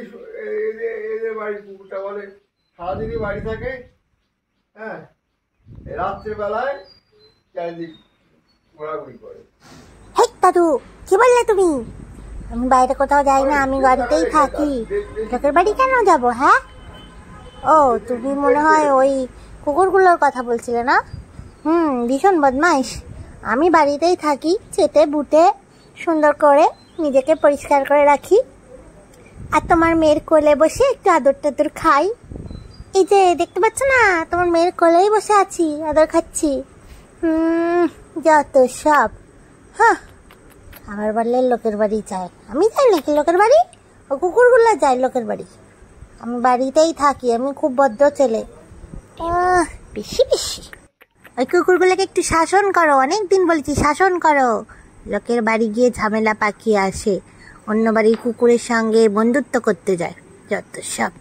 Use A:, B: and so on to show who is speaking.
A: এদের বাড়ির কুকুরটা বলে সারাদিনই বাড়ি থাকে, হ্যাঁ, রাত্রে বেলায় চারিদিক ঘোরাঘুরি করে।
B: হেই দাদু, কি বললে তুমি? আমি বাইরে কোথাও যাই না, আমি বাড়িতেই থাকি। লোকের বাড়ি কেন যাব? হ্যাঁ, ও তুমি মনে হয় ওই কুকুরগুলোর কথা বলছিলে না? ভীষণ বদমাইশ। আমি বাড়িতেই থাকি, চেটে বুটে সুন্দর করে নিজেকে পরিষ্কার করে রাখি, আর তোমার মেয়ের কোলে বসে একটু আদর টাদর খাই। এই যে দেখতে পাচ্ছ না, তোমার মেয়ের কোলেই বসে আছি, আদর খাচ্ছি। যত সব। হ্যাঁ, আমার বললে লোকের বাড়ি যায়। আমি যাই নাকি লোকের বাড়ি? ও কুকুরগুলো যায় লোকের বাড়ি। আমি বাড়িতেই থাকি, আমি খুব ভদ্র ছেলে। বেশি বেশি ওই কুকুরগুলোকে একটু শাসন করো, অনেকদিন বলছি শাসন করো। লোকের বাড়ি গিয়ে ঝামেলা পাকিয়ে আসে, অন্য বাড়ির কুকুরের সঙ্গে বন্ধুত্ব করতে যায়, যত সব।